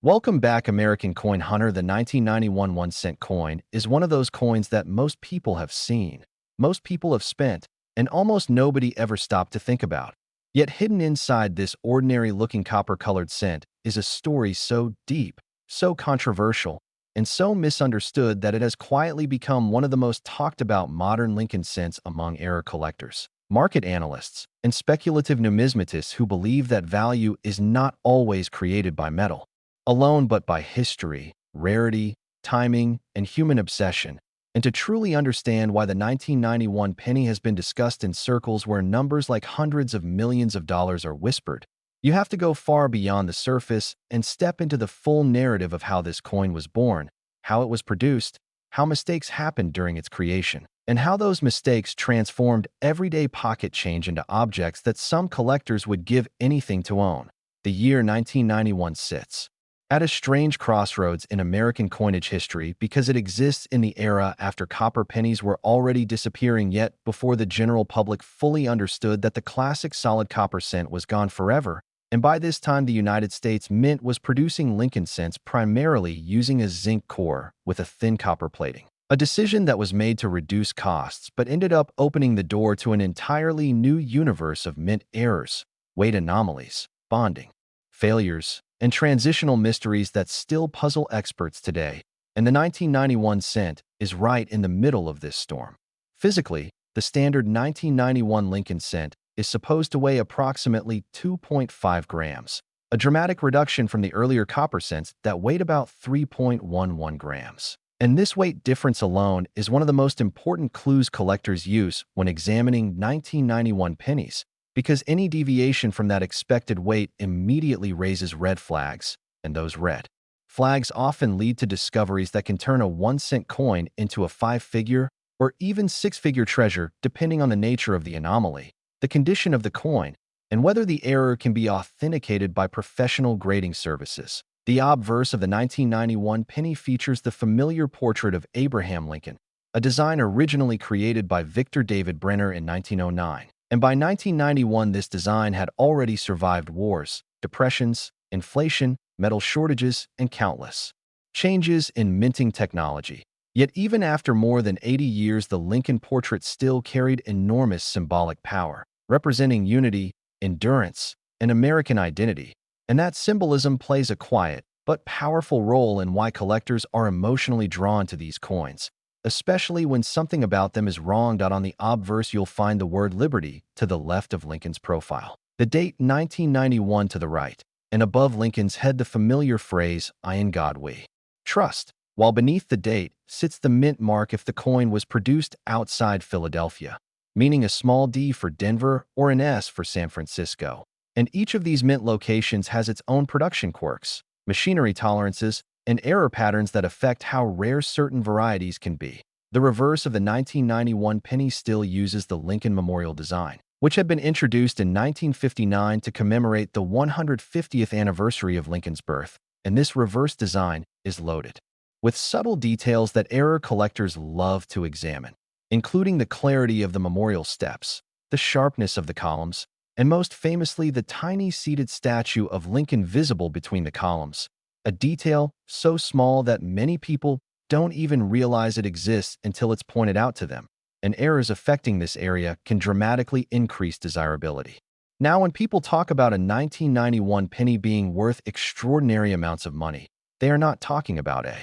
Welcome back, American Coin Hunter. The 1991 1-cent coin is one of those coins that most people have seen, most people have spent, and almost nobody ever stopped to think about. Yet hidden inside this ordinary-looking copper-colored cent is a story so deep, so controversial, and so misunderstood that it has quietly become one of the most talked-about modern Lincoln cents among era collectors, market analysts, and speculative numismatists who believe that value is not always created by metal alone, but by history, rarity, timing, and human obsession. And to truly understand why the 1991 penny has been discussed in circles where numbers like hundreds of millions of dollars are whispered, you have to go far beyond the surface and step into the full narrative of how this coin was born, how it was produced, how mistakes happened during its creation, and how those mistakes transformed everyday pocket change into objects that some collectors would give anything to own. The year 1991 sits at a strange crossroads in American coinage history because it exists in the era after copper pennies were already disappearing, yet before the general public fully understood that the classic solid copper cent was gone forever. And by this time, the United States Mint was producing Lincoln cents primarily using a zinc core with a thin copper plating. A decision that was made to reduce costs but ended up opening the door to an entirely new universe of mint errors, weight anomalies, bonding, failures, and transitional mysteries that still puzzle experts today. And the 1991 cent is right in the middle of this storm. Physically, the standard 1991 Lincoln cent is supposed to weigh approximately 2.5 grams, a dramatic reduction from the earlier copper cents that weighed about 3.11 grams. And this weight difference alone is one of the most important clues collectors use when examining 1991 pennies, because any deviation from that expected weight immediately raises red flags, and those red flags often lead to discoveries that can turn a 1-cent coin into a 5-figure or even 6-figure treasure depending on the nature of the anomaly, the condition of the coin, and whether the error can be authenticated by professional grading services. The obverse of the 1991 penny features the familiar portrait of Abraham Lincoln, a design originally created by Victor David Brenner in 1909. And by 1991, this design had already survived wars, depressions, inflation, metal shortages, and countless changes in minting technology. Yet even after more than 80 years, the Lincoln portrait still carried enormous symbolic power, representing unity, endurance, and American identity. And that symbolism plays a quiet but powerful role in why collectors are emotionally drawn to these coins, especially when something about them is wrong. On the obverse, you'll find the word liberty to the left of Lincoln's profile, the date 1991 to the right, and above Lincoln's head the familiar phrase, "I in God we trust," while beneath the date sits the mint mark if the coin was produced outside Philadelphia, meaning a small d for Denver or an s for San Francisco. And each of these mint locations has its own production quirks, machinery tolerances, and error patterns that affect how rare certain varieties can be. The reverse of the 1991 penny still uses the Lincoln Memorial design, which had been introduced in 1959 to commemorate the 150th anniversary of Lincoln's birth, and this reverse design is loaded with subtle details that error collectors love to examine, including the clarity of the memorial steps, the sharpness of the columns, and most famously the tiny seated statue of Lincoln visible between the columns, a detail so small that many people don't even realize it exists until it's pointed out to them, and errors affecting this area can dramatically increase desirability. Now, when people talk about a 1991 penny being worth extraordinary amounts of money, they are not talking about a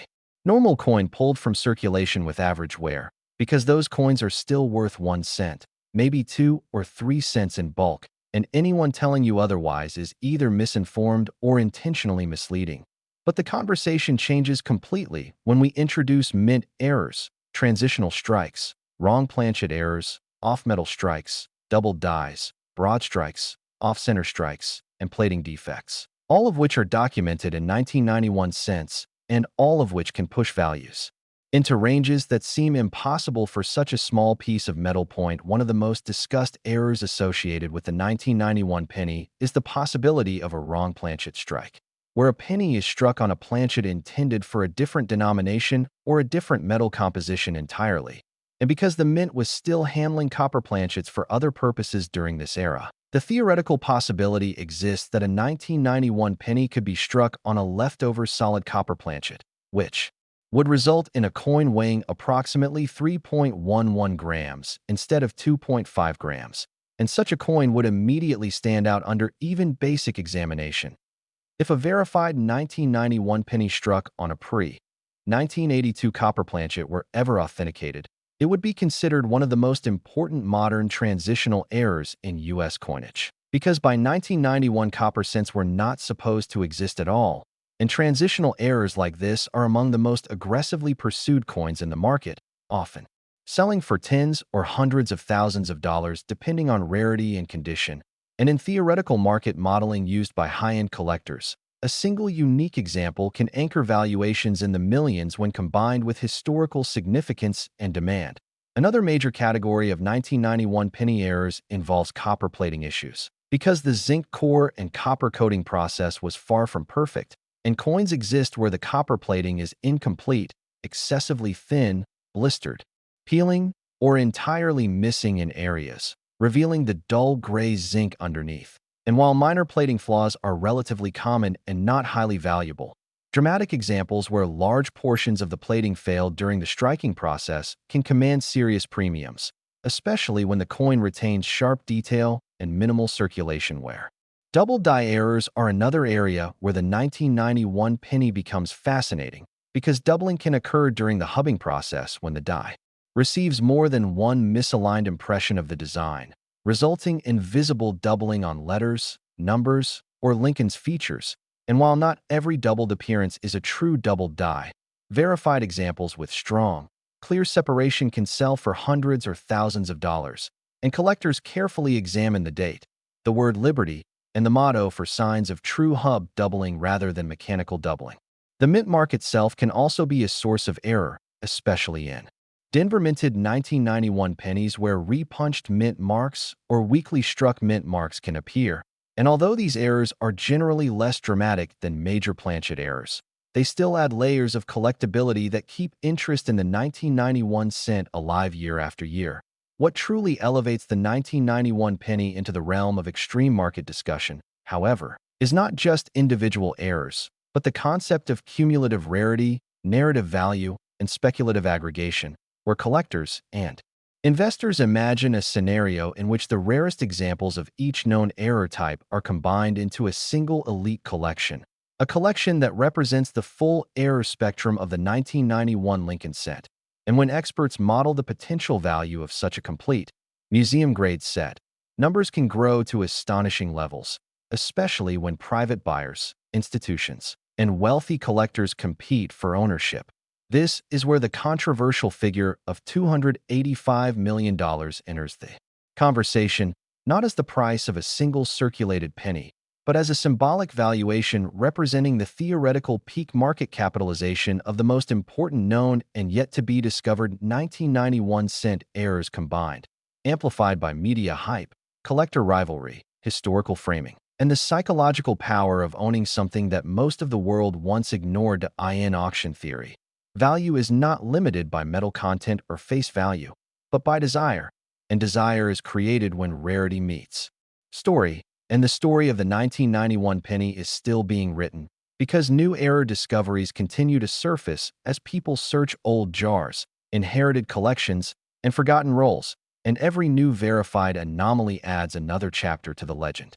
normal coin pulled from circulation with average wear, because those coins are still worth 1 cent, maybe 2 or 3 cents in bulk, and anyone telling you otherwise is either misinformed or intentionally misleading. But the conversation changes completely when we introduce mint errors, transitional strikes, wrong planchet errors, off-metal strikes, double dies, broad strikes, off-center strikes, and plating defects, all of which are documented in 1991 cents, and all of which can push values into ranges that seem impossible for such a small piece of metal. One of the most discussed errors associated with the 1991 penny is the possibility of a wrong planchet strike, where a penny is struck on a planchet intended for a different denomination or a different metal composition entirely. And because the mint was still handling copper planchets for other purposes during this era, The theoretical possibility exists that a 1991 penny could be struck on a leftover solid copper planchet, which would result in a coin weighing approximately 3.11 grams instead of 2.5 grams, and such a coin would immediately stand out under even basic examination. If a verified 1991 penny struck on a pre-1982 copper planchet were ever authenticated, it would be considered one of the most important modern transitional errors in U.S. coinage. Because by 1991 copper cents were not supposed to exist at all, and transitional errors like this are among the most aggressively pursued coins in the market, often selling for tens or hundreds of thousands of dollars depending on rarity and condition. And in theoretical market modeling used by high-end collectors, a single unique example can anchor valuations in the millions when combined with historical significance and demand. Another major category of 1991 penny errors involves copper plating issues. Because the zinc core and copper coating process was far from perfect, and coins exist where the copper plating is incomplete, excessively thin, blistered, peeling, or entirely missing in areas, revealing the dull gray zinc underneath. And while minor plating flaws are relatively common and not highly valuable, dramatic examples where large portions of the plating failed during the striking process can command serious premiums, especially when the coin retains sharp detail and minimal circulation wear. Double die errors are another area where the 1991 penny becomes fascinating, because doubling can occur during the hubbing process when the die receives more than one misaligned impression of the design, resulting in visible doubling on letters, numbers, or Lincoln's features. And while not every doubled appearance is a true doubled die, verified examples with strong, clear separation can sell for hundreds or thousands of dollars, and collectors carefully examine the date, the word liberty, and the motto for signs of true hub doubling rather than mechanical doubling. The mint mark itself can also be a source of error, especially in Denver minted 1991 pennies where repunched mint marks or weakly struck mint marks can appear. And although these errors are generally less dramatic than major planchet errors, they still add layers of collectability that keep interest in the 1991 cent alive year after year. What truly elevates the 1991 penny into the realm of extreme market discussion, however, is not just individual errors, but the concept of cumulative rarity, narrative value, and speculative aggregation, where collectors and investors imagine a scenario in which the rarest examples of each known error type are combined into a single elite collection, a collection that represents the full error spectrum of the 1991 Lincoln set. And when experts model the potential value of such a complete, museum-grade set, numbers can grow to astonishing levels, especially when private buyers, institutions, and wealthy collectors compete for ownership. This is where the controversial figure of $285 million enters the conversation, not as the price of a single circulated penny, but as a symbolic valuation representing the theoretical peak market capitalization of the most important known and yet-to-be-discovered 1991 cent errors combined, amplified by media hype, collector rivalry, historical framing, and the psychological power of owning something that most of the world once ignored in auction theory. Value is not limited by metal content or face value, but by desire, and desire is created when rarity meets story. And the story of the 1991 penny is still being written, because new error discoveries continue to surface as people search old jars, inherited collections, and forgotten rolls, and every new verified anomaly adds another chapter to the legend.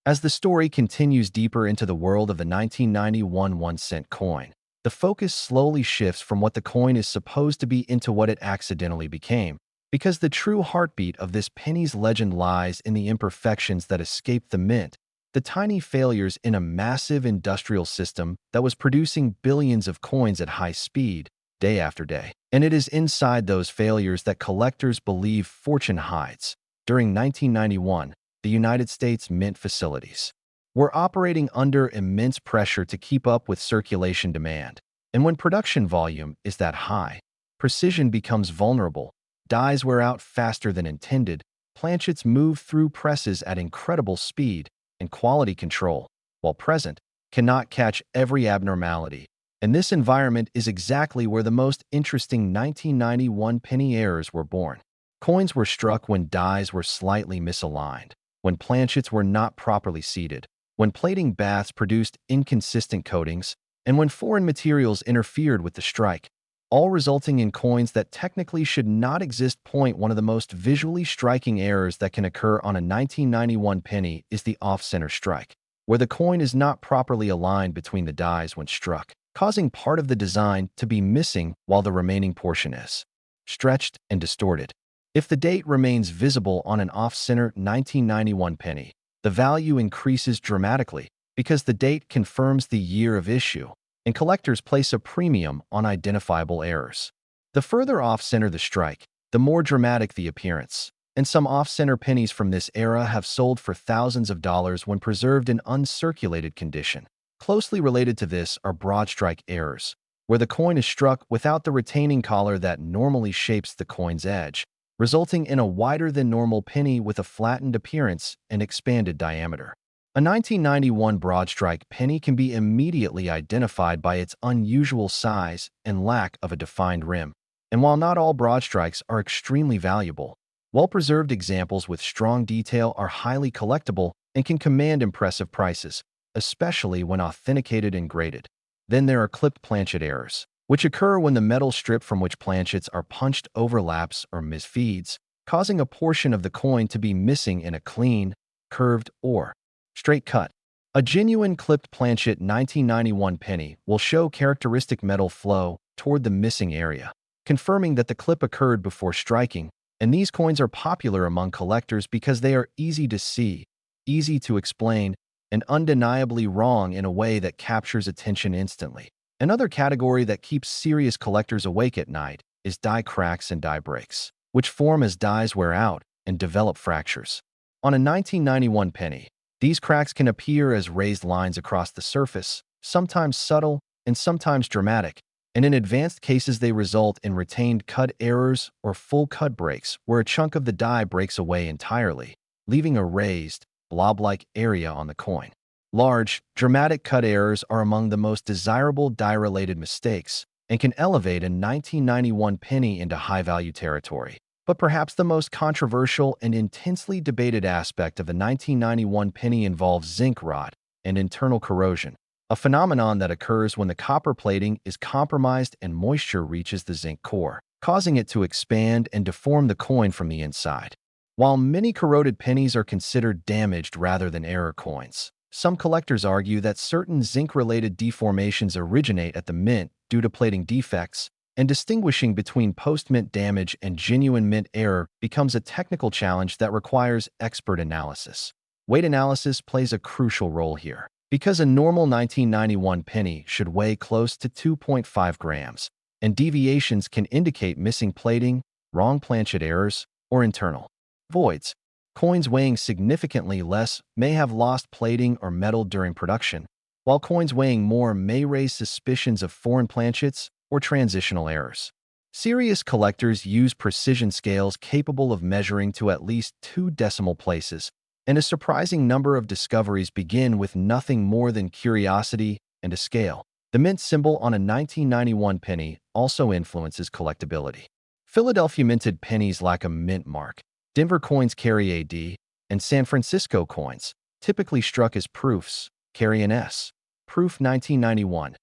As the story continues deeper into the world of the 1991 1-cent coin, the focus slowly shifts from what the coin is supposed to be into what it accidentally became, because the true heartbeat of this penny's legend lies in the imperfections that escaped the mint, the tiny failures in a massive industrial system that was producing billions of coins at high speed, day after day. And it is inside those failures that collectors believe fortune hides. During 1991, the United States Mint facilities were operating under immense pressure to keep up with circulation demand. And when production volume is that high, precision becomes vulnerable, dies wear out faster than intended, planchets move through presses at incredible speed, and quality control, while present, cannot catch every abnormality. And this environment is exactly where the most interesting 1991 penny errors were born. Coins were struck when dies were slightly misaligned, when planchets were not properly seated, when plating baths produced inconsistent coatings, and when foreign materials interfered with the strike, all resulting in coins that technically should not exist. One of the most visually striking errors that can occur on a 1991 penny is the off-center strike, where the coin is not properly aligned between the dies when struck, causing part of the design to be missing while the remaining portion is stretched and distorted. If the date remains visible on an off-center 1991 penny, the value increases dramatically because the date confirms the year of issue, and collectors place a premium on identifiable errors. The further off-center the strike, the more dramatic the appearance, and some off-center pennies from this era have sold for thousands of dollars when preserved in uncirculated condition. Closely related to this are broad strike errors, where the coin is struck without the retaining collar that normally shapes the coin's edge, resulting in a wider than normal penny with a flattened appearance and expanded diameter. A 1991 broad strike penny can be immediately identified by its unusual size and lack of a defined rim. And while not all broad strikes are extremely valuable, well-preserved examples with strong detail are highly collectible and can command impressive prices, especially when authenticated and graded. Then there are clipped planchet errors, which occur when the metal strip from which planchets are punched overlaps or misfeeds, causing a portion of the coin to be missing in a clean, curved, or straight cut. A genuine clipped planchet 1991 penny will show characteristic metal flow toward the missing area, confirming that the clip occurred before striking, and these coins are popular among collectors because they are easy to see, easy to explain, and undeniably wrong in a way that captures attention instantly. Another category that keeps serious collectors awake at night is die cracks and die breaks, which form as dies wear out and develop fractures. On a 1991 penny, these cracks can appear as raised lines across the surface, sometimes subtle and sometimes dramatic, and in advanced cases they result in retained cut errors or full cut breaks where a chunk of the die breaks away entirely, leaving a raised, blob-like area on the coin. Large, dramatic cut errors are among the most desirable die-related mistakes and can elevate a 1991 penny into high-value territory. But perhaps the most controversial and intensely debated aspect of the 1991 penny involves zinc rot and internal corrosion, a phenomenon that occurs when the copper plating is compromised and moisture reaches the zinc core, causing it to expand and deform the coin from the inside. While many corroded pennies are considered damaged rather than error coins, some collectors argue that certain zinc-related deformations originate at the mint due to plating defects, and distinguishing between post-mint damage and genuine mint error becomes a technical challenge that requires expert analysis. Weight analysis plays a crucial role here, because a normal 1991 penny should weigh close to 2.5 grams, and deviations can indicate missing plating, wrong planchet errors, or internal voids. Coins weighing significantly less may have lost plating or metal during production, while coins weighing more may raise suspicions of foreign planchets or transitional errors. Serious collectors use precision scales capable of measuring to at least 2 decimal places, and a surprising number of discoveries begin with nothing more than curiosity and a scale. The mint symbol on a 1991 penny also influences collectability. Philadelphia minted pennies lack a mint mark. Denver coins carry a D, and San Francisco coins, typically struck as proofs, carry an S. Proof 1991.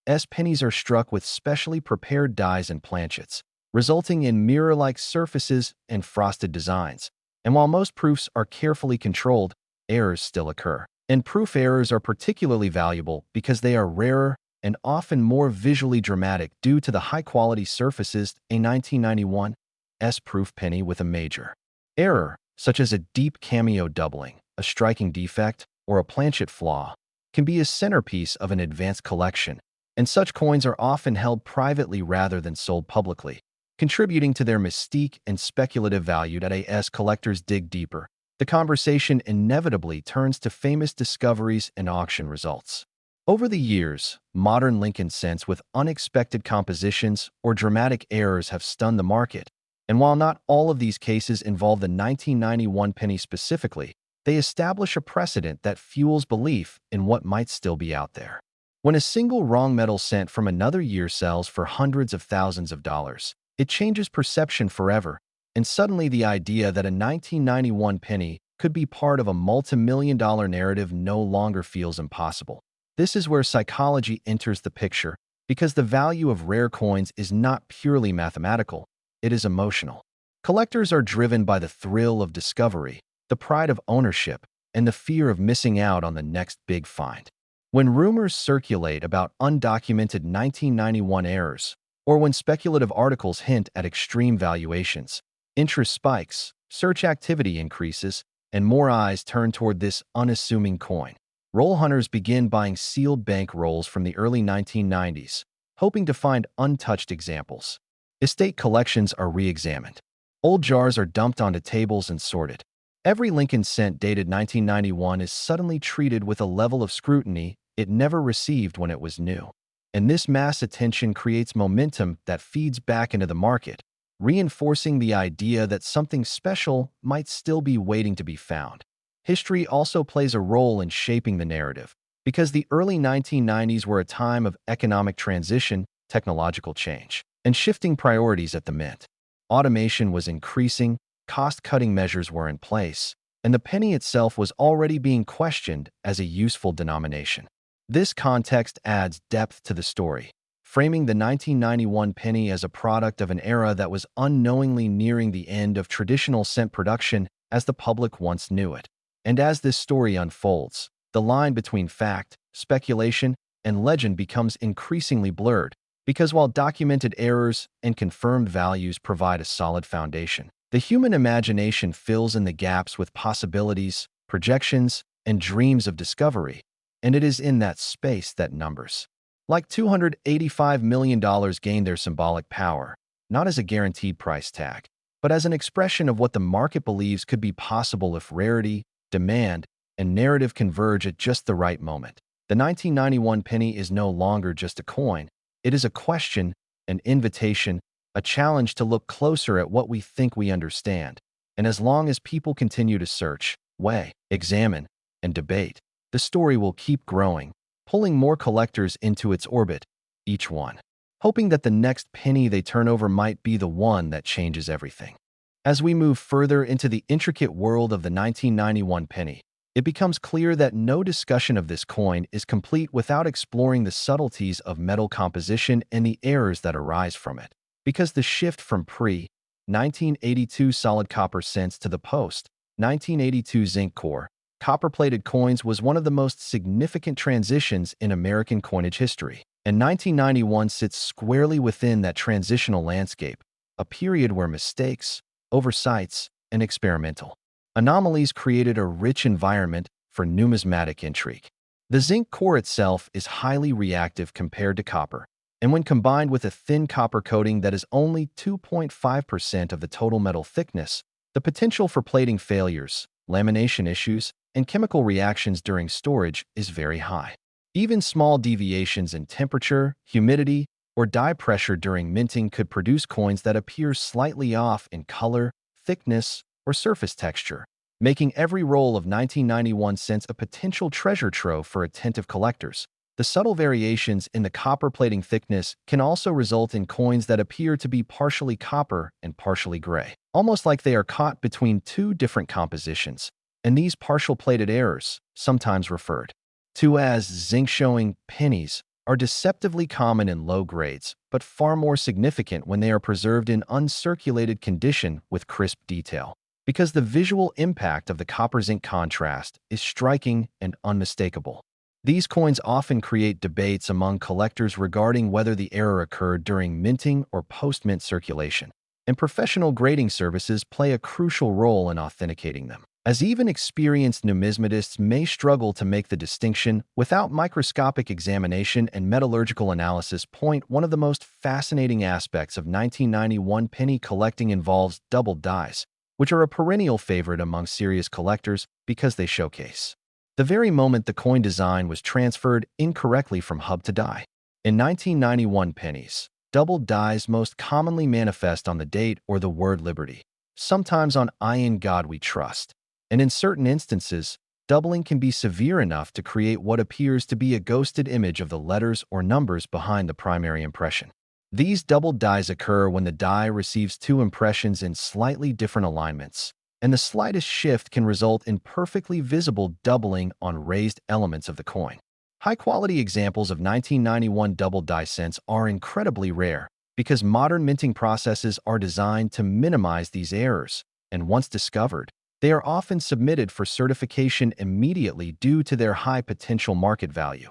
S pennies are struck with specially prepared dies and planchets, resulting in mirror-like surfaces and frosted designs. And while most proofs are carefully controlled, errors still occur. And proof errors are particularly valuable because they are rarer and often more visually dramatic due to the high-quality surfaces. A 1991 S-proof penny with a major error, such as a deep cameo doubling, a striking defect, or a planchet flaw, can be a centerpiece of an advanced collection, and such coins are often held privately rather than sold publicly, contributing to their mystique and speculative value. As collectors dig deeper, the conversation inevitably turns to famous discoveries and auction results. Over the years, modern Lincoln cents with unexpected compositions or dramatic errors have stunned the market, and while not all of these cases involve the 1991 penny specifically, they establish a precedent that fuels belief in what might still be out there. When a single wrong metal cent from another year sells for hundreds of thousands of dollars, it changes perception forever, and suddenly the idea that a 1991 penny could be part of a multi-million-dollar narrative no longer feels impossible. This is where psychology enters the picture, because the value of rare coins is not purely mathematical, it is emotional. Collectors are driven by the thrill of discovery, the pride of ownership, and the fear of missing out on the next big find. When rumors circulate about undocumented 1991 errors, or when speculative articles hint at extreme valuations, interest spikes, search activity increases, and more eyes turn toward this unassuming coin. Roll hunters begin buying sealed bank rolls from the early 1990s, hoping to find untouched examples. Estate collections are re-examined. Old jars are dumped onto tables and sorted. Every Lincoln cent dated 1991 is suddenly treated with a level of scrutiny it never received when it was new. And this mass attention creates momentum that feeds back into the market, reinforcing the idea that something special might still be waiting to be found. History also plays a role in shaping the narrative, because the early 1990s were a time of economic transition, technological change, and shifting priorities at the mint. Automation was increasing, cost-cutting measures were in place, and the penny itself was already being questioned as a useful denomination. This context adds depth to the story, framing the 1991 penny as a product of an era that was unknowingly nearing the end of traditional cent production as the public once knew it. And as this story unfolds, the line between fact, speculation, and legend becomes increasingly blurred, because while documented errors and confirmed values provide a solid foundation, the human imagination fills in the gaps with possibilities, projections, and dreams of discovery, and it is in that space that numbers, like $285 million, gain their symbolic power, not as a guaranteed price tag, but as an expression of what the market believes could be possible if rarity, demand, and narrative converge at just the right moment. The 1991 penny is no longer just a coin. It is a question, an invitation, a challenge to look closer at what we think we understand. And as long as people continue to search, weigh, examine, and debate, the story will keep growing, pulling more collectors into its orbit, each one hoping that the next penny they turn over might be the one that changes everything. As we move further into the intricate world of the 1991 penny, it becomes clear that no discussion of this coin is complete without exploring the subtleties of metal composition and the errors that arise from it. Because the shift from pre-1982 solid copper cents to the post-1982 zinc core, copper-plated coins was one of the most significant transitions in American coinage history. And 1991 sits squarely within that transitional landscape, a period where mistakes, oversights, and experimental anomalies created a rich environment for numismatic intrigue. The zinc core itself is highly reactive compared to copper, and when combined with a thin copper coating that is only 2.5% of the total metal thickness, the potential for plating failures, lamination issues, and chemical reactions during storage is very high. Even small deviations in temperature, humidity, or die pressure during minting could produce coins that appear slightly off in color, thickness, or surface texture, making every roll of 1991 cents a potential treasure trove for attentive collectors. The subtle variations in the copper plating thickness can also result in coins that appear to be partially copper and partially gray, almost like they are caught between two different compositions. And these partial plated errors, sometimes referred to as zinc-showing pennies, are deceptively common in low grades, but far more significant when they are preserved in uncirculated condition with crisp detail, because the visual impact of the copper-zinc contrast is striking and unmistakable. These coins often create debates among collectors regarding whether the error occurred during minting or post-mint circulation, and professional grading services play a crucial role in authenticating them, as even experienced numismatists may struggle to make the distinction without microscopic examination and metallurgical analysis. One of the most fascinating aspects of 1991 penny collecting involves doubled dies, which are a perennial favorite among serious collectors because they showcase the very moment the coin design was transferred incorrectly from hub to die. In 1991 pennies, doubled dies most commonly manifest on the date or the word liberty, sometimes on "I in God we trust." And in certain instances, doubling can be severe enough to create what appears to be a ghosted image of the letters or numbers behind the primary impression. These doubled dies occur when the die receives two impressions in slightly different alignments, and the slightest shift can result in perfectly visible doubling on raised elements of the coin. High-quality examples of 1991 double die cents are incredibly rare because modern minting processes are designed to minimize these errors, and once discovered, they are often submitted for certification immediately due to their high potential market value.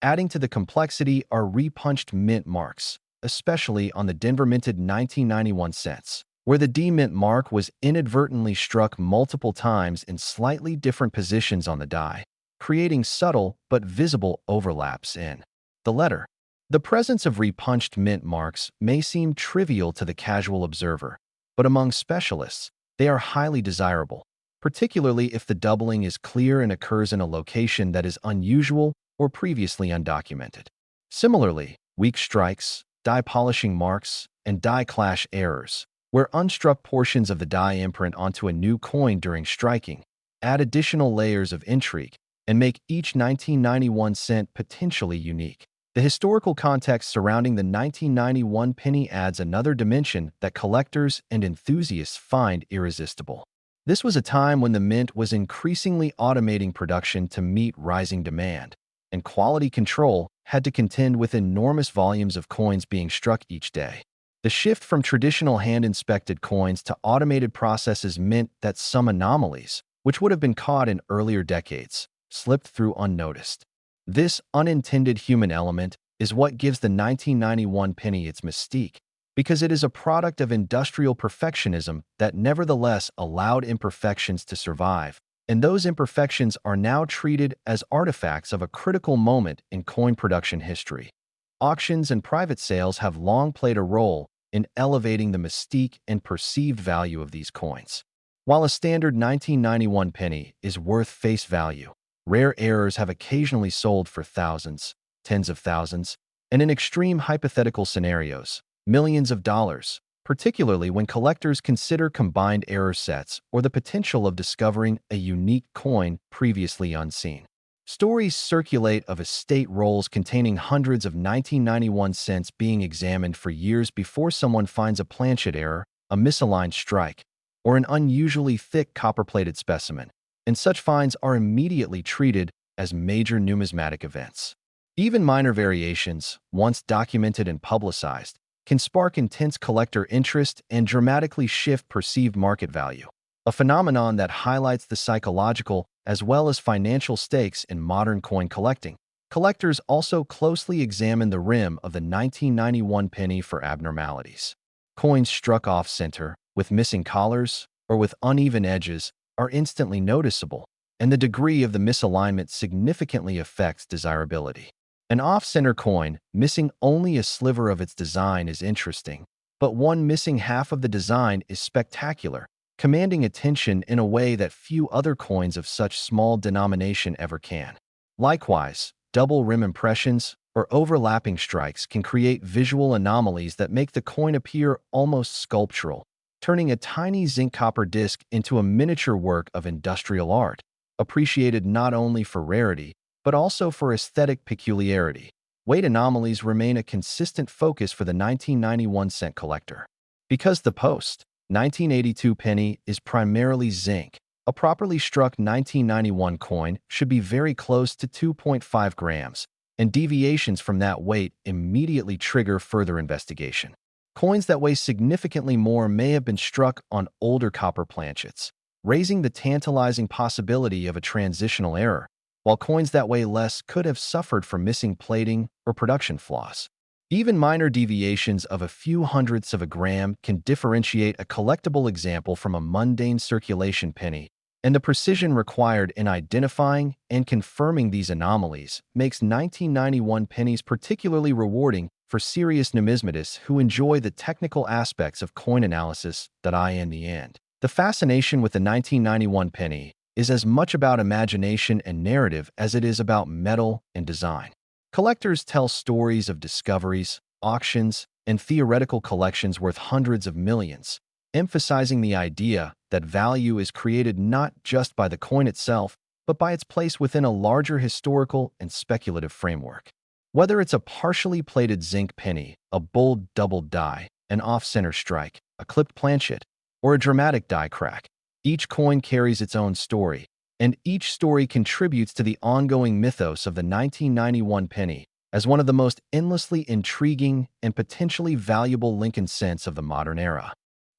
Adding to the complexity are repunched mint marks, especially on the Denver minted 1991 cents, where the D mint mark was inadvertently struck multiple times in slightly different positions on the die, creating subtle but visible overlaps in the letter. The presence of repunched mint marks may seem trivial to the casual observer, but among specialists, they are highly desirable, particularly if the doubling is clear and occurs in a location that is unusual or previously undocumented. Similarly, weak strikes, die polishing marks, and die clash errors, where unstruck portions of the die imprint onto a new coin during striking, add additional layers of intrigue and make each 1991 cent potentially unique. The historical context surrounding the 1991 penny adds another dimension that collectors and enthusiasts find irresistible. This was a time when the mint was increasingly automating production to meet rising demand, and quality control had to contend with enormous volumes of coins being struck each day. The shift from traditional hand-inspected coins to automated processes meant that some anomalies, which would have been caught in earlier decades, slipped through unnoticed. This unintended human element is what gives the 1991 penny its mystique, because it is a product of industrial perfectionism that nevertheless allowed imperfections to survive, and those imperfections are now treated as artifacts of a critical moment in coin production history. Auctions and private sales have long played a role in elevating the mystique and perceived value of these coins. While a standard 1991 penny is worth face value, rare errors have occasionally sold for thousands, tens of thousands, and in extreme hypothetical scenarios, millions of dollars, particularly when collectors consider combined error sets or the potential of discovering a unique coin previously unseen. Stories circulate of estate rolls containing hundreds of 1991 cents being examined for years before someone finds a planchet error, a misaligned strike, or an unusually thick copper-plated specimen, and such finds are immediately treated as major numismatic events. Even minor variations, once documented and publicized, can spark intense collector interest and dramatically shift perceived market value, a phenomenon that highlights the psychological as well as financial stakes in modern coin collecting. Collectors also closely examine the rim of the 1991 penny for abnormalities. Coins struck off-center, with missing collars, or with uneven edges, are instantly noticeable, and the degree of the misalignment significantly affects desirability. An off-center coin, missing only a sliver of its design, is interesting, but one missing half of the design is spectacular, commanding attention in a way that few other coins of such small denomination ever can. Likewise, double rim impressions or overlapping strikes can create visual anomalies that make the coin appear almost sculptural, turning a tiny zinc-copper disc into a miniature work of industrial art, appreciated not only for rarity, but also for aesthetic peculiarity. Weight anomalies remain a consistent focus for the 1991 cent collector. Because the post-1982 penny is primarily zinc, a properly struck 1991 coin should be very close to 2.5 grams, and deviations from that weight immediately trigger further investigation. Coins that weigh significantly more may have been struck on older copper planchets, raising the tantalizing possibility of a transitional error, while coins that weigh less could have suffered from missing plating or production flaws. Even minor deviations of a few hundredths of a gram can differentiate a collectible example from a mundane circulation penny, and the precision required in identifying and confirming these anomalies makes 1991 pennies particularly rewarding for serious numismatists who enjoy the technical aspects of coin analysis. In the end, the fascination with the 1991 penny is as much about imagination and narrative as it is about metal and design. Collectors tell stories of discoveries, auctions, and theoretical collections worth hundreds of millions, emphasizing the idea that value is created not just by the coin itself, but by its place within a larger historical and speculative framework. Whether it's a partially plated zinc penny, a bold double die, an off-center strike, a clipped planchet, or a dramatic die crack, Each coin carries its own story, and each story contributes to the ongoing mythos of the 1991 penny as one of the most endlessly intriguing and potentially valuable Lincoln cents of the modern era.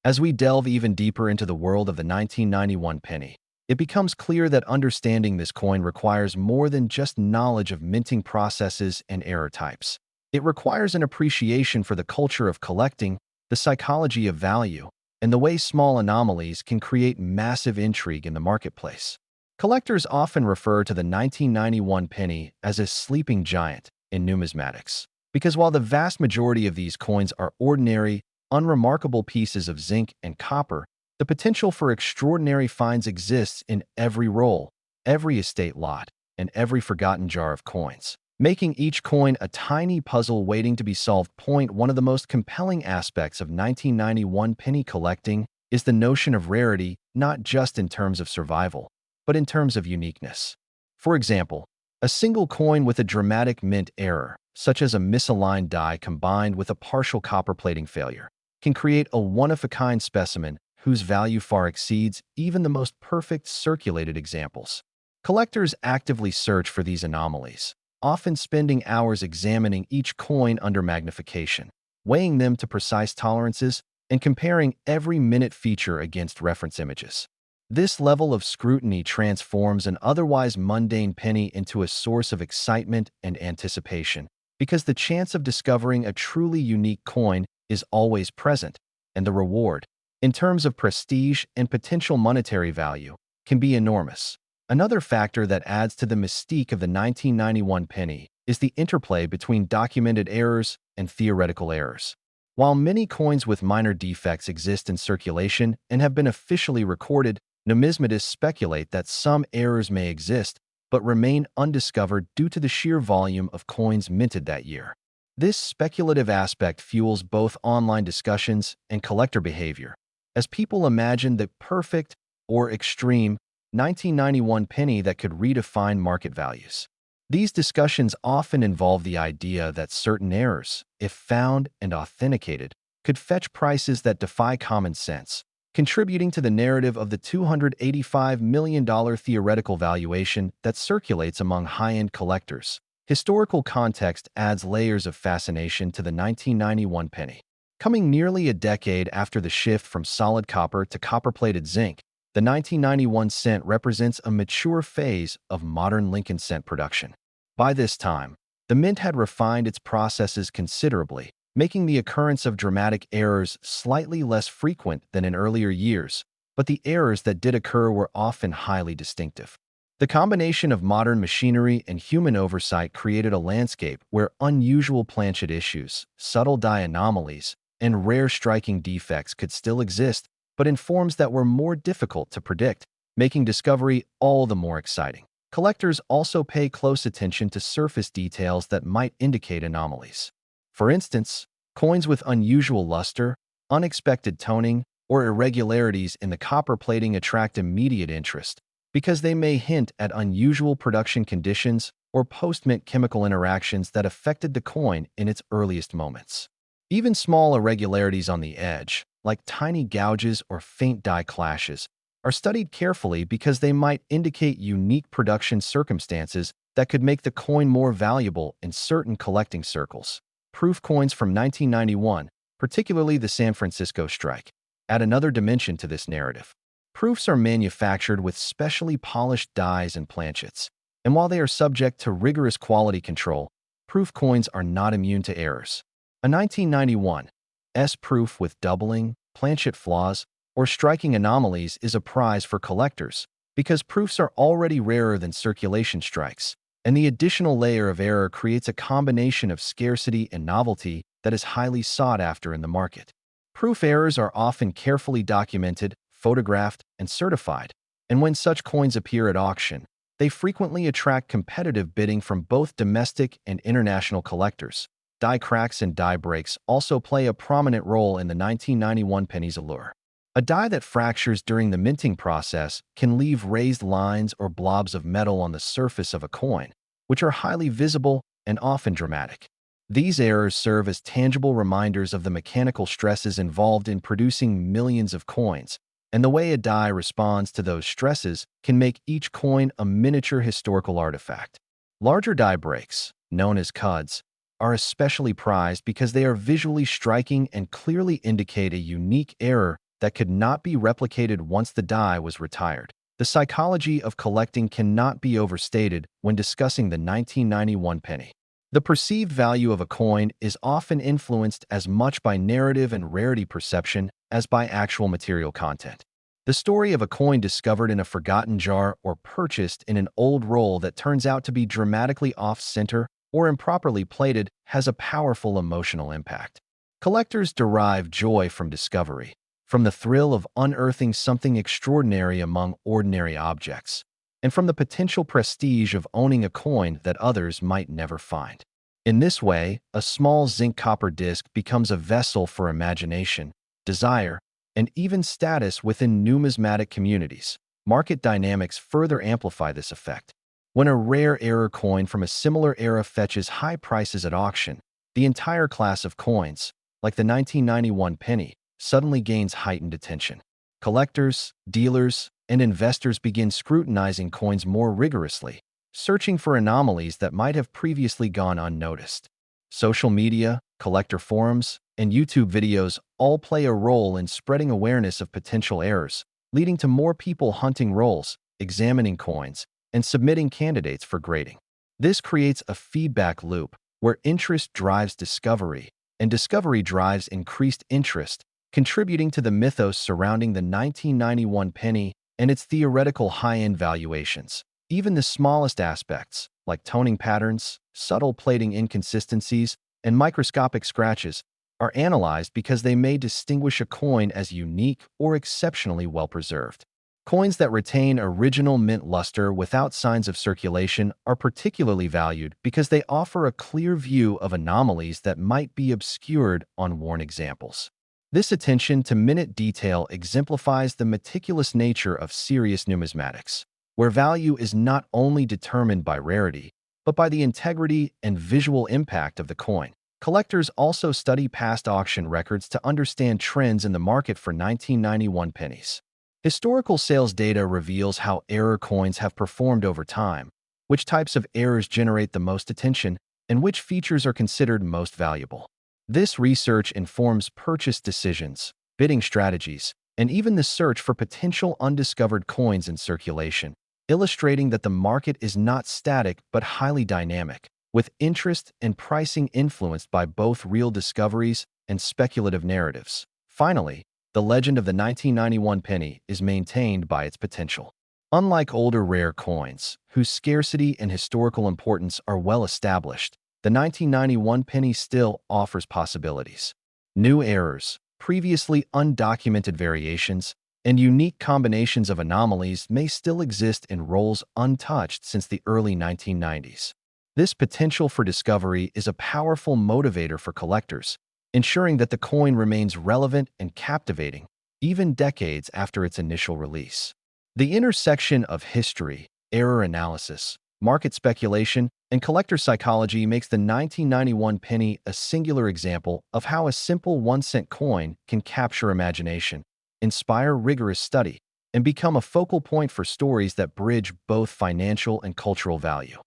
As we delve even deeper into the world of the 1991 penny, it becomes clear that understanding this coin requires more than just knowledge of minting processes and error types. It requires an appreciation for the culture of collecting, the psychology of value, and the way small anomalies can create massive intrigue in the marketplace. Collectors often refer to the 1991 penny as a sleeping giant in numismatics, because while the vast majority of these coins are ordinary, unremarkable pieces of zinc and copper, the potential for extraordinary finds exists in every roll, every estate lot, and every forgotten jar of coins, making each coin a tiny puzzle waiting to be solved. One of the most compelling aspects of 1991 penny collecting is the notion of rarity, not just in terms of survival, but in terms of uniqueness. For example, a single coin with a dramatic mint error, such as a misaligned die combined with a partial copper plating failure, can create a one-of-a-kind specimen whose value far exceeds even the most perfect circulated examples. Collectors actively search for these anomalies, often spending hours examining each coin under magnification, weighing them to precise tolerances, and comparing every minute feature against reference images. This level of scrutiny transforms an otherwise mundane penny into a source of excitement and anticipation, because the chance of discovering a truly unique coin is always present, and the reward, in terms of prestige and potential monetary value, can be enormous. Another factor that adds to the mystique of the 1991 penny is the interplay between documented errors and theoretical errors. While many coins with minor defects exist in circulation and have been officially recorded, numismatists speculate that some errors may exist but remain undiscovered due to the sheer volume of coins minted that year. This speculative aspect fuels both online discussions and collector behavior, as people imagine the perfect or extreme 1991 penny that could redefine market values. These discussions often involve the idea that certain errors, if found and authenticated, could fetch prices that defy common sense, contributing to the narrative of the $285 million theoretical valuation that circulates among high-end collectors. Historical context adds layers of fascination to the 1991 penny. Coming nearly a decade after the shift from solid copper to copper-plated zinc, the 1991 cent represents a mature phase of modern Lincoln cent production. By this time, the mint had refined its processes considerably, making the occurrence of dramatic errors slightly less frequent than in earlier years, but the errors that did occur were often highly distinctive. The combination of modern machinery and human oversight created a landscape where unusual planchet issues, subtle die anomalies, and rare striking defects could still exist, but in forms that were more difficult to predict, making discovery all the more exciting. Collectors also pay close attention to surface details that might indicate anomalies. For instance, coins with unusual luster, unexpected toning, or irregularities in the copper plating attract immediate interest because they may hint at unusual production conditions or post-mint chemical interactions that affected the coin in its earliest moments. Even small irregularities on the edge, like tiny gouges or faint die clashes, are studied carefully because they might indicate unique production circumstances that could make the coin more valuable in certain collecting circles. Proof coins from 1991, particularly the San Francisco strike, add another dimension to this narrative. Proofs are manufactured with specially polished dies and planchets, and while they are subject to rigorous quality control, proof coins are not immune to errors. A 1991 S proof with doubling, planchet flaws, or striking anomalies is a prize for collectors because proofs are already rarer than circulation strikes, and the additional layer of error creates a combination of scarcity and novelty that is highly sought after in the market. Proof errors are often carefully documented, photographed, and certified, and when such coins appear at auction, they frequently attract competitive bidding from both domestic and international collectors. Die cracks and die breaks also play a prominent role in the 1991 penny's allure. A die that fractures during the minting process can leave raised lines or blobs of metal on the surface of a coin, which are highly visible and often dramatic. These errors serve as tangible reminders of the mechanical stresses involved in producing millions of coins, and the way a die responds to those stresses can make each coin a miniature historical artifact. Larger die breaks, known as cuds, are especially prized because they are visually striking and clearly indicate a unique error that could not be replicated once the die was retired. The psychology of collecting cannot be overstated when discussing the 1991 penny. The perceived value of a coin is often influenced as much by narrative and rarity perception as by actual material content. The story of a coin discovered in a forgotten jar or purchased in an old roll that turns out to be dramatically off-center or improperly plated has a powerful emotional impact. Collectors derive joy from discovery, from the thrill of unearthing something extraordinary among ordinary objects, and from the potential prestige of owning a coin that others might never find. In this way, a small zinc-copper disc becomes a vessel for imagination, desire, and even status within numismatic communities. Market dynamics further amplify this effect. When a rare error coin from a similar era fetches high prices at auction, the entire class of coins, like the 1991 penny, suddenly gains heightened attention. Collectors, dealers, and investors begin scrutinizing coins more rigorously, searching for anomalies that might have previously gone unnoticed. Social media, collector forums, and YouTube videos all play a role in spreading awareness of potential errors, leading to more people hunting rolls, examining coins, and submitting candidates for grading. This creates a feedback loop where interest drives discovery, and discovery drives increased interest, contributing to the mythos surrounding the 1991 penny and its theoretical high-end valuations. Even the smallest aspects, like toning patterns, subtle plating inconsistencies, and microscopic scratches, are analyzed because they may distinguish a coin as unique or exceptionally well-preserved. Coins that retain original mint luster without signs of circulation are particularly valued because they offer a clear view of anomalies that might be obscured on worn examples. This attention to minute detail exemplifies the meticulous nature of serious numismatics, where value is not only determined by rarity, but by the integrity and visual impact of the coin. Collectors also study past auction records to understand trends in the market for 1991 pennies. Historical sales data reveals how error coins have performed over time, which types of errors generate the most attention, and which features are considered most valuable. This research informs purchase decisions, bidding strategies, and even the search for potential undiscovered coins in circulation, illustrating that the market is not static but highly dynamic, with interest and pricing influenced by both real discoveries and speculative narratives. Finally, the legend of the 1991 penny is maintained by its potential. Unlike older rare coins, whose scarcity and historical importance are well established, the 1991 penny still offers possibilities. New errors, previously undocumented variations, and unique combinations of anomalies may still exist in rolls untouched since the early 1990s. This potential for discovery is a powerful motivator for collectors, ensuring that the coin remains relevant and captivating, even decades after its initial release. The intersection of history, error analysis, market speculation, and collector psychology makes the 1991 penny a singular example of how a simple 1-cent coin can capture imagination, inspire rigorous study, and become a focal point for stories that bridge both financial and cultural value.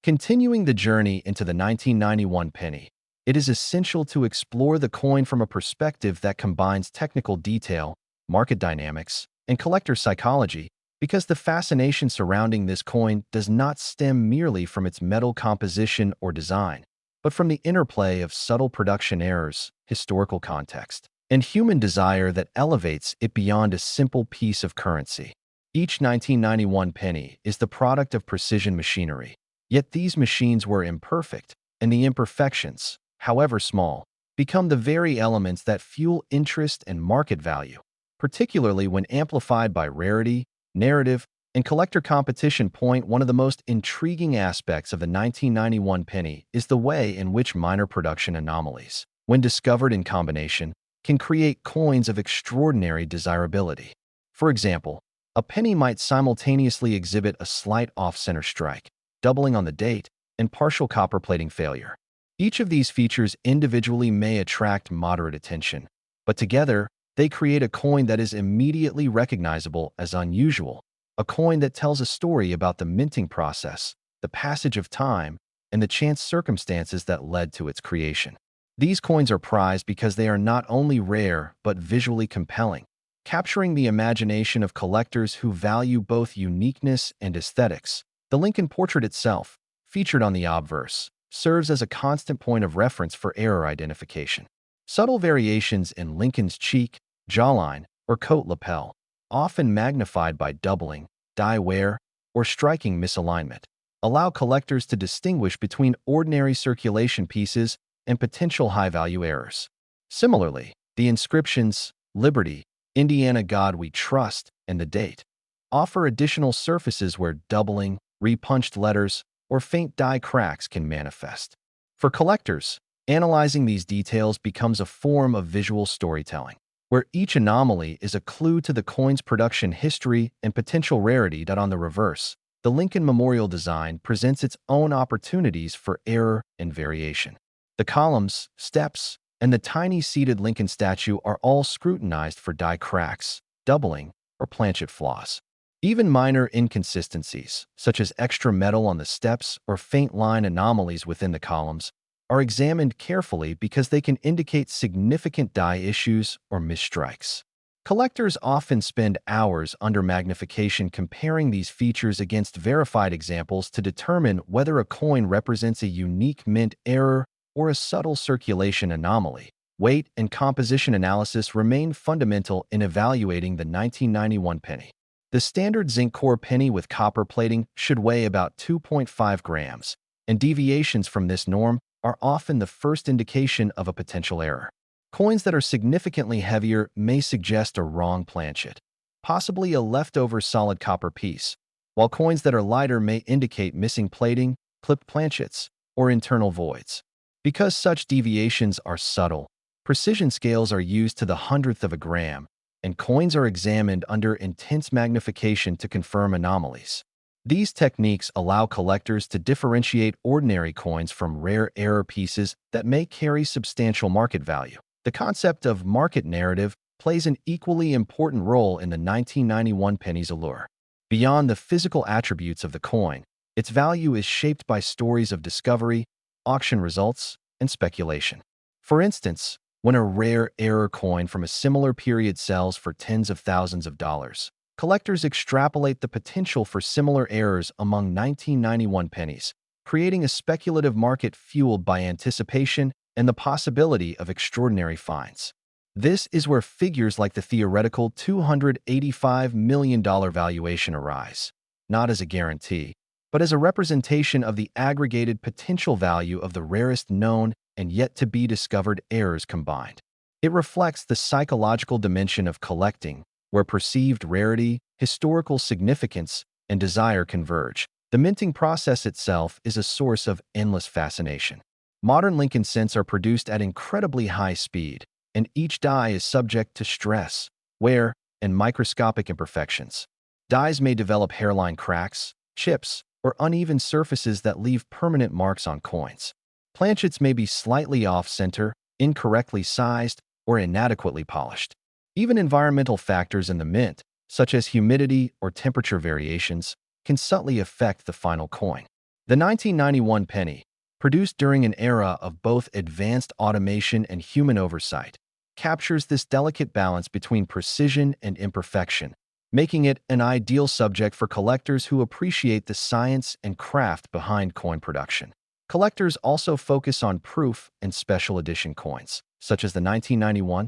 Continuing the journey into the 1991 penny, it is essential to explore the coin from a perspective that combines technical detail, market dynamics, and collector psychology, because the fascination surrounding this coin does not stem merely from its metal composition or design, but from the interplay of subtle production errors, historical context, and human desire that elevates it beyond a simple piece of currency. Each 1991 penny is the product of precision machinery, yet these machines were imperfect, and the imperfections, however small, become the very elements that fuel interest and market value, particularly when amplified by rarity, narrative, and collector competition. One of the most intriguing aspects of the 1991 penny is the way in which minor production anomalies, when discovered in combination, can create coins of extraordinary desirability. For example, a penny might simultaneously exhibit a slight off-center strike, doubling on the date, and partial copper plating failure. Each of these features individually may attract moderate attention, but together, They create a coin that is immediately recognizable as unusual, a coin that tells a story about the minting process, the passage of time, and the chance circumstances that led to its creation. These coins are prized because they are not only rare but visually compelling, capturing the imagination of collectors who value both uniqueness and aesthetics. The Lincoln portrait itself, featured on the obverse, serves as a constant point of reference for error identification. Subtle variations in Lincoln's cheek, jawline, or coat lapel, often magnified by doubling, die wear, or striking misalignment, allow collectors to distinguish between ordinary circulation pieces and potential high-value errors. Similarly, the inscriptions Liberty, Indiana God We Trust, and the date offer additional surfaces where doubling, repunched letters, or faint die cracks can manifest. For collectors, analyzing these details becomes a form of visual storytelling, where each anomaly is a clue to the coin's production history and potential rarity. On the reverse, the Lincoln Memorial design presents its own opportunities for error and variation. The columns, steps, and the tiny seated Lincoln statue are all scrutinized for die cracks, doubling, or planchet flaws. Even minor inconsistencies, such as extra metal on the steps or faint line anomalies within the columns, are examined carefully because they can indicate significant die issues or misstrikes. Collectors often spend hours under magnification comparing these features against verified examples to determine whether a coin represents a unique mint error or a subtle circulation anomaly. Weight and composition analysis remain fundamental in evaluating the 1991 penny. The standard zinc core penny with copper plating should weigh about 2.5 grams, and deviations from this norm are often the first indication of a potential error. Coins that are significantly heavier may suggest a wrong planchet, possibly a leftover solid copper piece, while coins that are lighter may indicate missing plating, clipped planchets, or internal voids. Because such deviations are subtle, precision scales are used to the hundredth of a gram, and coins are examined under intense magnification to confirm anomalies. These techniques allow collectors to differentiate ordinary coins from rare error pieces that may carry substantial market value. The concept of market narrative plays an equally important role in the 1991 penny's allure. Beyond the physical attributes of the coin, its value is shaped by stories of discovery, auction results, and speculation. For instance, when a rare error coin from a similar period sells for tens of thousands of dollars, collectors extrapolate the potential for similar errors among 1991 pennies, creating a speculative market fueled by anticipation and the possibility of extraordinary finds. This is where figures like the theoretical $285 million valuation arise, not as a guarantee, but as a representation of the aggregated potential value of the rarest known and yet-to-be-discovered errors combined. It reflects the psychological dimension of collecting, where perceived rarity, historical significance, and desire converge. The minting process itself is a source of endless fascination. Modern Lincoln cents are produced at incredibly high speed, and each die is subject to stress, wear, and microscopic imperfections. Dies may develop hairline cracks, chips, or uneven surfaces that leave permanent marks on coins. Planchets may be slightly off-center, incorrectly sized, or inadequately polished. Even environmental factors in the mint, such as humidity or temperature variations, can subtly affect the final coin. The 1991 penny, produced during an era of both advanced automation and human oversight, captures this delicate balance between precision and imperfection, making it an ideal subject for collectors who appreciate the science and craft behind coin production. Collectors also focus on proof and special edition coins, such as the 1991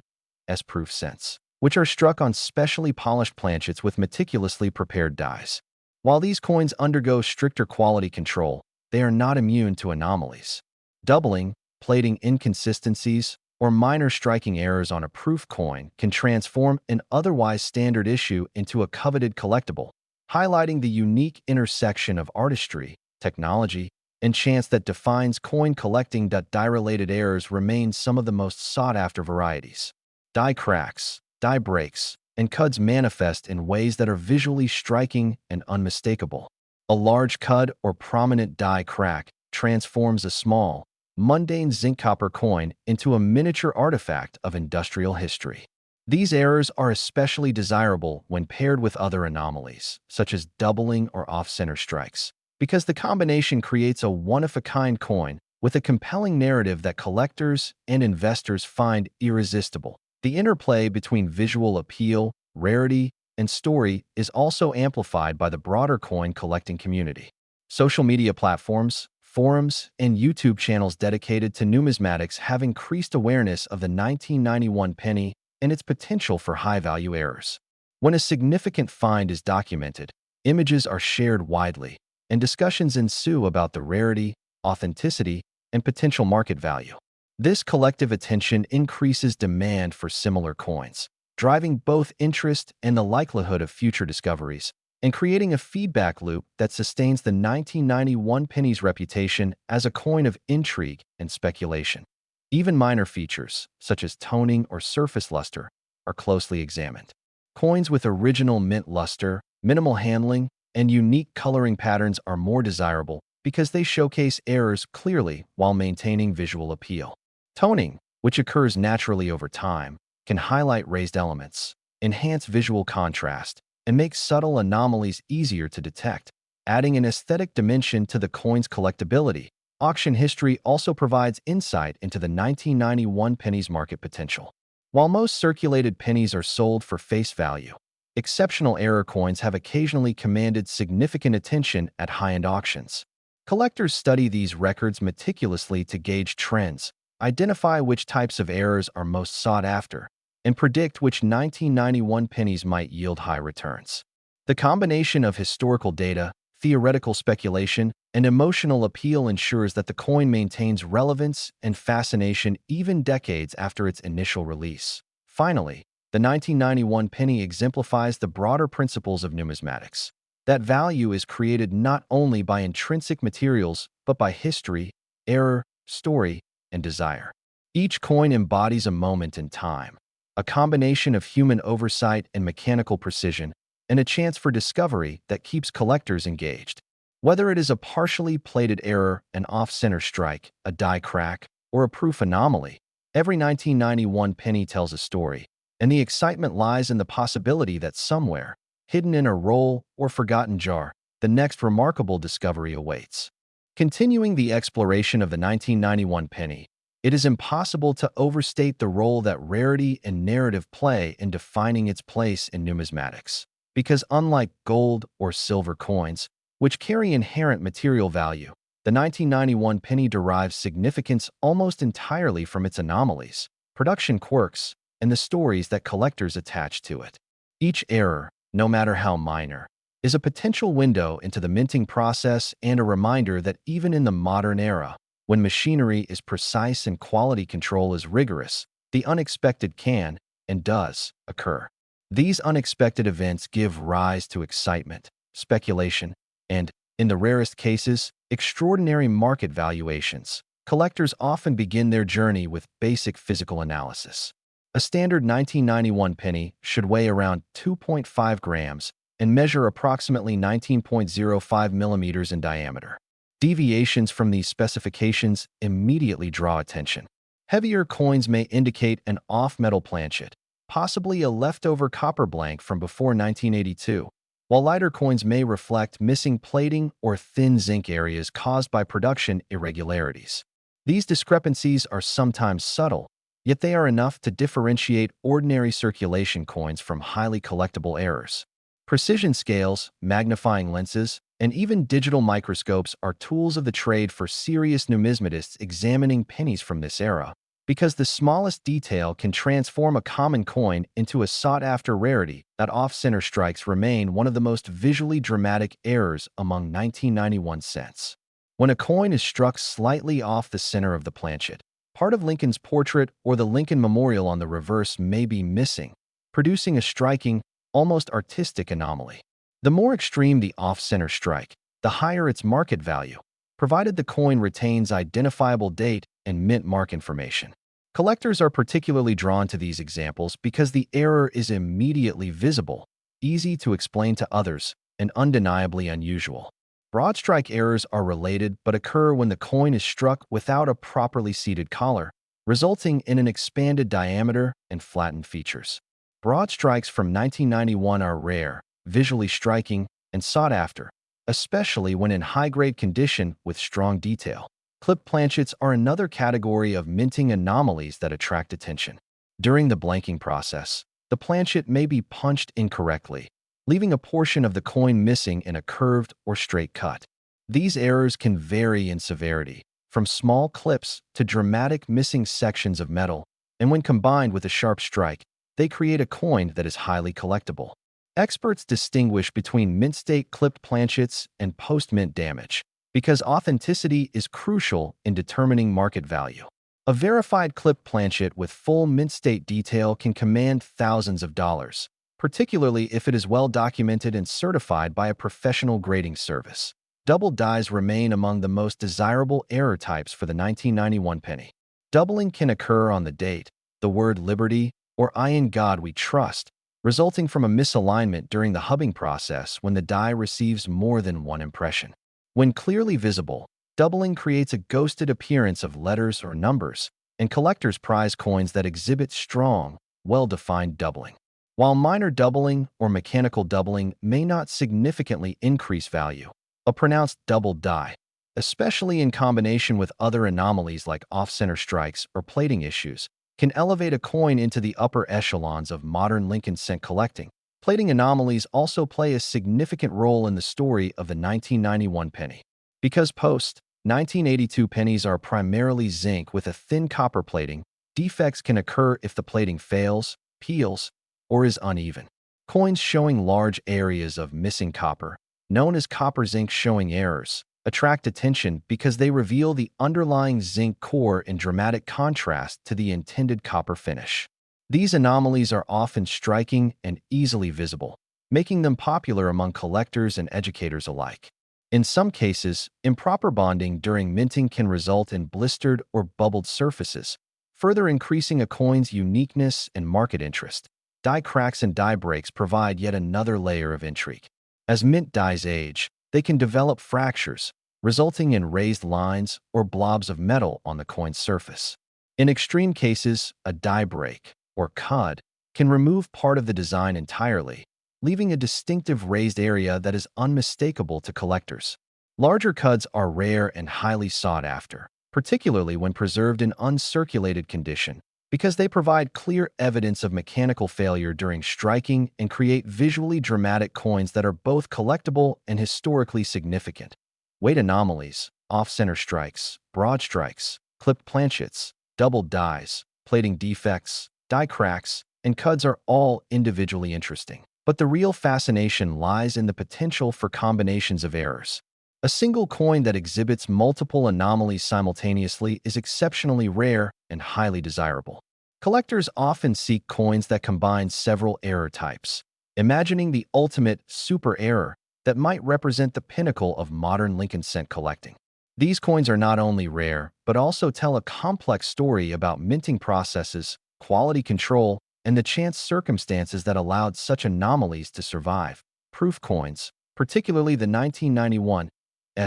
S-proof cents, which are struck on specially polished planchets with meticulously prepared dies. While these coins undergo stricter quality control, they are not immune to anomalies. Doubling, plating inconsistencies, or minor striking errors on a proof coin can transform an otherwise standard issue into a coveted collectible, highlighting the unique intersection of artistry, technology, and chance that defines coin collecting. Die-related errors remain some of the most sought-after varieties. Die cracks, die breaks, and cuds manifest in ways that are visually striking and unmistakable. A large cud or prominent die crack transforms a small, mundane zinc copper coin into a miniature artifact of industrial history. These errors are especially desirable when paired with other anomalies, such as doubling or off-center strikes, because the combination creates a one-of-a-kind coin with a compelling narrative that collectors and investors find irresistible. The interplay between visual appeal, rarity, and story is also amplified by the broader coin collecting community. Social media platforms, forums, and YouTube channels dedicated to numismatics have increased awareness of the 1991 penny and its potential for high-value errors. When a significant find is documented, images are shared widely, and discussions ensue about the rarity, authenticity, and potential market value. This collective attention increases demand for similar coins, driving both interest and the likelihood of future discoveries, and creating a feedback loop that sustains the 1991 penny's reputation as a coin of intrigue and speculation. Even minor features, such as toning or surface luster, are closely examined. Coins with original mint luster, minimal handling, and unique coloring patterns are more desirable because they showcase errors clearly while maintaining visual appeal. Toning, which occurs naturally over time, can highlight raised elements, enhance visual contrast, and make subtle anomalies easier to detect, adding an aesthetic dimension to the coin's collectability. Auction history also provides insight into the 1991 penny's market potential. While most circulated pennies are sold for face value, exceptional error coins have occasionally commanded significant attention at high-end auctions. Collectors study these records meticulously to gauge trends, identify which types of errors are most sought after, and predict which 1991 pennies might yield high returns. The combination of historical data, theoretical speculation, and emotional appeal ensures that the coin maintains relevance and fascination even decades after its initial release. Finally, the 1991 penny exemplifies the broader principles of numismatics. That value is created not only by intrinsic materials, but by history, error, story, and desire. Each coin embodies a moment in time, a combination of human oversight and mechanical precision, and a chance for discovery that keeps collectors engaged. Whether it is a partially plated error, an off-center strike, a die crack, or a proof anomaly, every 1991 penny tells a story, and the excitement lies in the possibility that somewhere, hidden in a roll or forgotten jar, the next remarkable discovery awaits. Continuing the exploration of the 1991 penny, it is impossible to overstate the role that rarity and narrative play in defining its place in numismatics. Because unlike gold or silver coins, which carry inherent material value, the 1991 penny derives significance almost entirely from its anomalies, production quirks, and the stories that collectors attach to it. Each error, no matter how minor, is a potential window into the minting process and a reminder that even in the modern era, when machinery is precise and quality control is rigorous, the unexpected can, and does, occur. These unexpected events give rise to excitement, speculation, and, in the rarest cases, extraordinary market valuations. Collectors often begin their journey with basic physical analysis. A standard 1991 penny should weigh around 2.5 grams and measure approximately 19.05 millimeters in diameter. Deviations from these specifications immediately draw attention. Heavier coins may indicate an off-metal planchet, possibly a leftover copper blank from before 1982, while lighter coins may reflect missing plating or thin zinc areas caused by production irregularities. These discrepancies are sometimes subtle, yet they are enough to differentiate ordinary circulation coins from highly collectible errors. Precision scales, magnifying lenses, and even digital microscopes are tools of the trade for serious numismatists examining pennies from this era, because the smallest detail can transform a common coin into a sought-after rarity. That off-center strikes remain one of the most visually dramatic errors among 1991 cents. When a coin is struck slightly off the center of the planchet, part of Lincoln's portrait or the Lincoln Memorial on the reverse may be missing, producing a striking, almost artistic anomaly. The more extreme the off-center strike, the higher its market value, provided the coin retains identifiable date and mint mark information. Collectors are particularly drawn to these examples because the error is immediately visible, easy to explain to others, and undeniably unusual. Broad strike errors are related but occur when the coin is struck without a properly seated collar, resulting in an expanded diameter and flattened features. Broad strikes from 1991 are rare, visually striking, and sought after, especially when in high-grade condition with strong detail. Clipped planchets are another category of minting anomalies that attract attention. During the blanking process, the planchet may be punched incorrectly, leaving a portion of the coin missing in a curved or straight cut. These errors can vary in severity, from small clips to dramatic missing sections of metal, and when combined with a sharp strike, they create a coin that is highly collectible. Experts distinguish between mint-state clipped planchets and post-mint damage, because authenticity is crucial in determining market value. A verified clipped planchet with full mint-state detail can command thousands of dollars, particularly if it is well documented and certified by a professional grading service. Double dies remain among the most desirable error types for the 1991 penny. Doubling can occur on the date, the word liberty, or I in God we trust, resulting from a misalignment during the hubbing process when the die receives more than one impression. When clearly visible, doubling creates a ghosted appearance of letters or numbers, and collectors prize coins that exhibit strong, well-defined doubling. While minor doubling or mechanical doubling may not significantly increase value, a pronounced double die, especially in combination with other anomalies like off-center strikes or plating issues, can elevate a coin into the upper echelons of modern Lincoln cent collecting. Plating anomalies also play a significant role in the story of the 1991 penny. Because post-1982 pennies are primarily zinc with a thin copper plating, defects can occur if the plating fails, peels, or is uneven. Coins showing large areas of missing copper, known as copper zinc showing errors, attract attention because they reveal the underlying zinc core in dramatic contrast to the intended copper finish. These anomalies are often striking and easily visible, making them popular among collectors and educators alike. In some cases, improper bonding during minting can result in blistered or bubbled surfaces, further increasing a coin's uniqueness and market interest. Die cracks and die breaks provide yet another layer of intrigue. As mint dies age, they can develop fractures, resulting in raised lines or blobs of metal on the coin's surface. In extreme cases, a die break, or cud, can remove part of the design entirely, leaving a distinctive raised area that is unmistakable to collectors. Larger cuds are rare and highly sought after, particularly when preserved in uncirculated condition, because they provide clear evidence of mechanical failure during striking and create visually dramatic coins that are both collectible and historically significant. Weight anomalies, off-center strikes, broad strikes, clipped planchets, double dies, plating defects, die cracks, and cuds are all individually interesting. But the real fascination lies in the potential for combinations of errors. A single coin that exhibits multiple anomalies simultaneously is exceptionally rare and highly desirable. Collectors often seek coins that combine several error types, imagining the ultimate super error that might represent the pinnacle of modern Lincoln cent collecting. These coins are not only rare, but also tell a complex story about minting processes, quality control, and the chance circumstances that allowed such anomalies to survive. Proof coins, particularly the 1991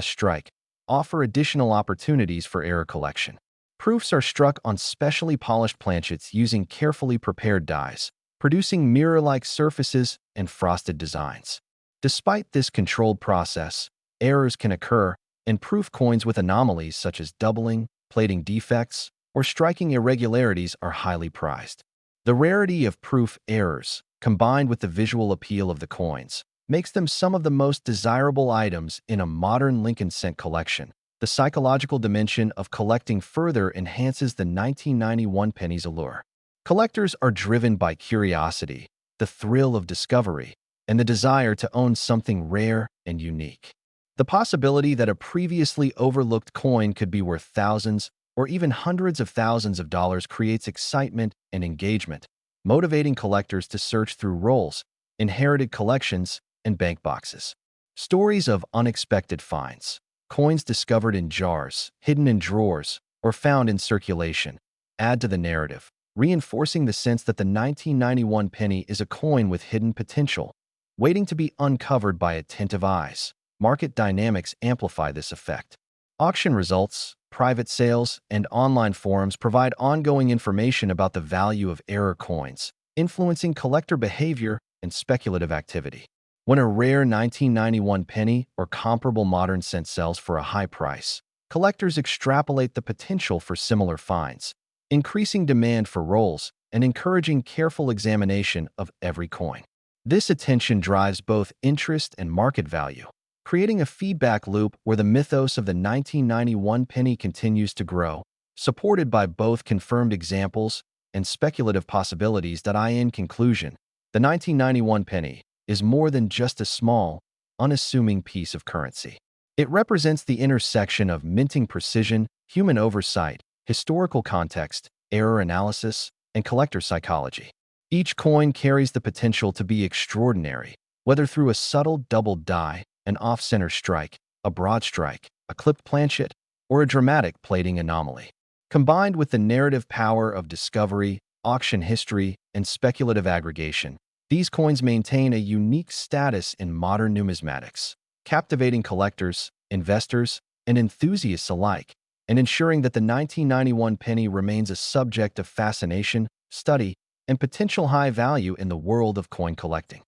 strike, offer additional opportunities for error collection. Proofs are struck on specially polished planchets using carefully prepared dies, producing mirror-like surfaces and frosted designs. Despite this controlled process, errors can occur, and proof coins with anomalies such as doubling, plating defects, or striking irregularities are highly prized. The rarity of proof errors, combined with the visual appeal of the coins, makes them some of the most desirable items in a modern Lincoln cent collection. The psychological dimension of collecting further enhances the 1991 penny's allure. Collectors are driven by curiosity, the thrill of discovery, and the desire to own something rare and unique. The possibility that a previously overlooked coin could be worth thousands or even hundreds of thousands of dollars creates excitement and engagement, motivating collectors to search through rolls, inherited collections, and bank boxes. Stories of unexpected finds, coins discovered in jars, hidden in drawers, or found in circulation, add to the narrative, reinforcing the sense that the 1991 penny is a coin with hidden potential, waiting to be uncovered by attentive eyes. Market dynamics amplify this effect. Auction results, private sales, and online forums provide ongoing information about the value of error coins, influencing collector behavior and speculative activity. When a rare 1991 penny or comparable modern cent sells for a high price, collectors extrapolate the potential for similar finds, increasing demand for rolls and encouraging careful examination of every coin. This attention drives both interest and market value, creating a feedback loop where the mythos of the 1991 penny continues to grow, supported by both confirmed examples and speculative possibilities. In conclusion, the 1991 penny is more than just a small, unassuming piece of currency. It represents the intersection of minting precision, human oversight, historical context, error analysis, and collector psychology. Each coin carries the potential to be extraordinary, whether through a subtle double die, an off-center strike, a broad strike, a clipped planchet, or a dramatic plating anomaly. Combined with the narrative power of discovery, auction history, and speculative aggregation, these coins maintain a unique status in modern numismatics, captivating collectors, investors, and enthusiasts alike, and ensuring that the 1991 penny remains a subject of fascination, study, and potential high value in the world of coin collecting.